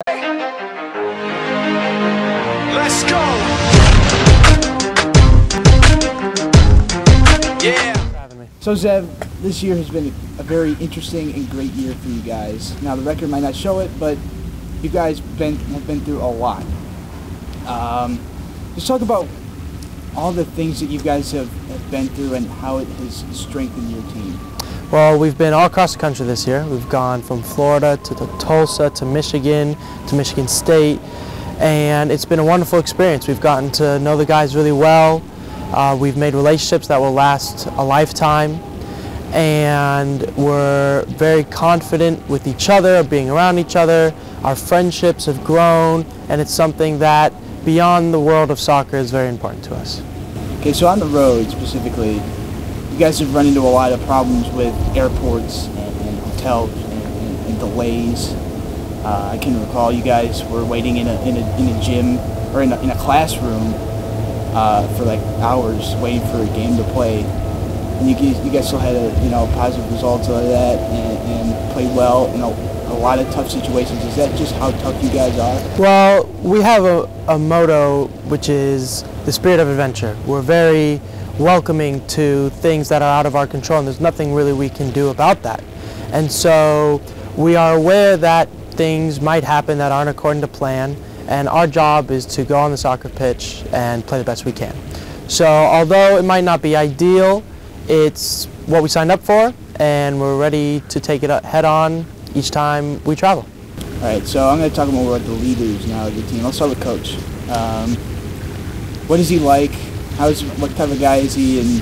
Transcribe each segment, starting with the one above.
Let's go. Yeah. So Zev, this year has been a very interesting and great year for you guys. Now the record might not show it, but you guys have been through a lot. Just talk about all the things that you guys have been through and how it has strengthened your team. Well, we've been all across the country this year. We've gone from Florida to Tulsa to Michigan State, and it's been a wonderful experience. We've gotten to know the guys really well. We've made relationships that will last a lifetime, and we're very confident with each other, being around each other. Our friendships have grown, and it's something that beyond the world of soccer is very important to us. Okay, so on the road specifically, you guys have run into a lot of problems with airports and hotels and delays. I can recall you guys were waiting in a gym or in a classroom for like hours waiting for a game to play, and you guys still had positive results out of that and played well in a lot of tough situations. Is that just how tough you guys are? Well, we have a motto which is the spirit of adventure. We're very welcoming to things that are out of our control, and there's nothing really we can do about that. And so we are aware that things might happen that aren't according to plan, and our job is to go on the soccer pitch and play the best we can. So although it might not be ideal, it's what we signed up for, and we're ready to take it head on each time we travel. All right, so I'm going to talk more about the leaders now of the team. Let's start with Coach. What is he like? What type of guy is he, and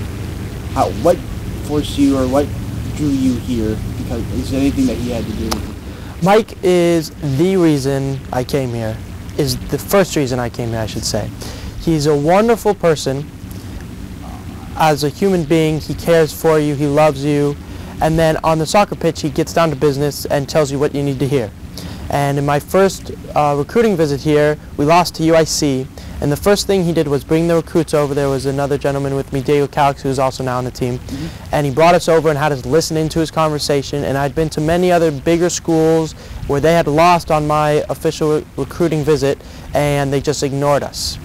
what forced you or what drew you here? Because is there anything that he had to do with it? Mike is the reason I came here. Is the first reason I came here, I should say. He's a wonderful person. As a human being, he cares for you, he loves you, and then on the soccer pitch, he gets down to business and tells you what you need to hear. And in my first recruiting visit here, we lost to UIC, and the first thing he did was bring the recruits over. There was another gentleman with me, Diego Calix, who's also now on the team, and he brought us over and had us listen into his conversation. And I'd been to many other bigger schools where they had lost on my official recruiting visit, and they just ignored us.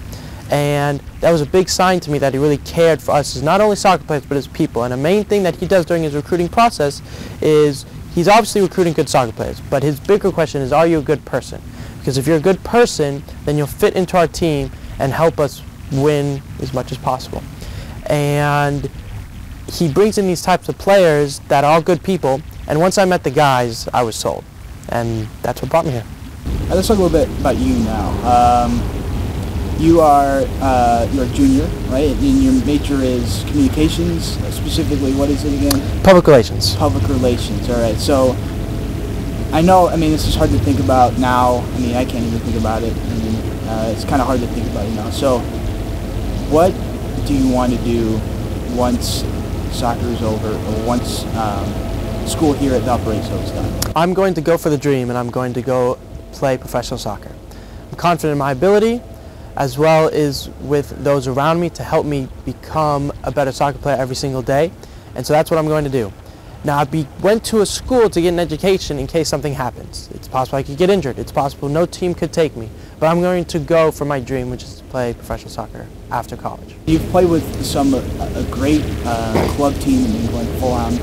And that was a big sign to me that he really cared for us as not only soccer players but as people. And the main thing that he does during his recruiting process is he's obviously recruiting good soccer players, but his bigger question is, are you a good person? Because if you're a good person, then you'll fit into our team and help us win as much as possible. And he brings in these types of players that are all good people, and once I met the guys, I was sold. And that's what brought me here. Let's talk a little bit about you now. You're a junior, right? And your major is communications. Specifically, what is it again? Public relations. Public relations. All right. So I know. I mean, this is hard to think about now. I mean, I can't even think about it. I mean, it's kind of hard to think about it now. So, what do you want to do once soccer is over, or once school here at Valparaiso is done? I'm going to go for the dream, and I'm going to go play professional soccer. I'm confident in my ability, as well as with those around me to help me become a better soccer player every single day. And so that's what I'm going to do. Now, I went to a school to get an education in case something happens. It's possible I could get injured. It's possible no team could take me. But I'm going to go for my dream, which is to play professional soccer after college. You've played with a great club team in England, Fulham.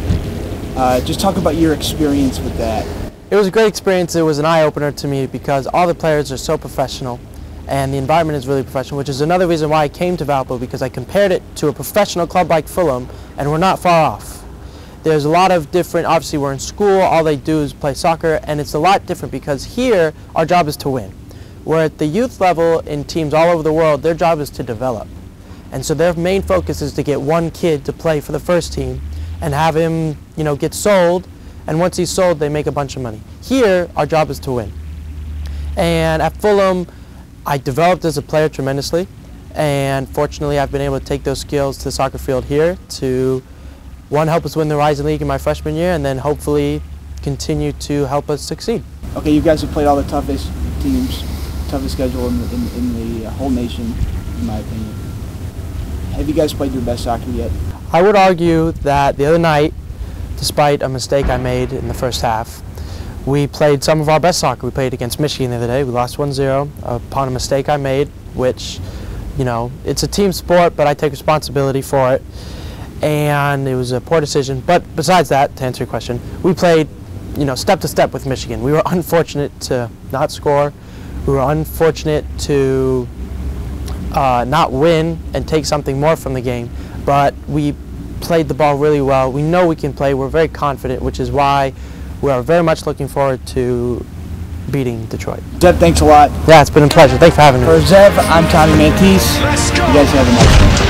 Just talk about your experience with that. It was a great experience. It was an eye-opener to me because all the players are so professional, and the environment is really professional, which is another reason why I came to Valpo, because I compared it to a professional club like Fulham, and we're not far off. There's a lot of different, obviously we're in school, all they do is play soccer, and it's a lot different because here, our job is to win. Where at the youth level in teams all over the world, their job is to develop. And so their main focus is to get one kid to play for the first team and have him, get sold, and once he's sold, they make a bunch of money. Here, our job is to win. And at Fulham, I developed as a player tremendously, and fortunately I've been able to take those skills to the soccer field here to, one, help us win the Rising League in my freshman year, and then hopefully continue to help us succeed. Okay, you guys have played all the toughest teams, toughest schedule in the whole nation, in my opinion. Have you guys played your best soccer yet? I would argue that the other night, despite a mistake I made in the first half, We played some of our best soccer. We played against Michigan the other day. We lost 1-0 upon a mistake I made, which, you know, it's a team sport, but I take responsibility for it. And it was a poor decision. But besides that, to answer your question, we played, you know, step to step with Michigan. We were unfortunate to not score. We were unfortunate to not win and take something more from the game. But we played the ball really well. We know we can play. We're very confident, which is why we are very much looking forward to beating Detroit. Zev, thanks a lot. Yeah, it's been a pleasure. Thanks for having me. For Zev, I'm Tommy Mantice. You guys have a nice one.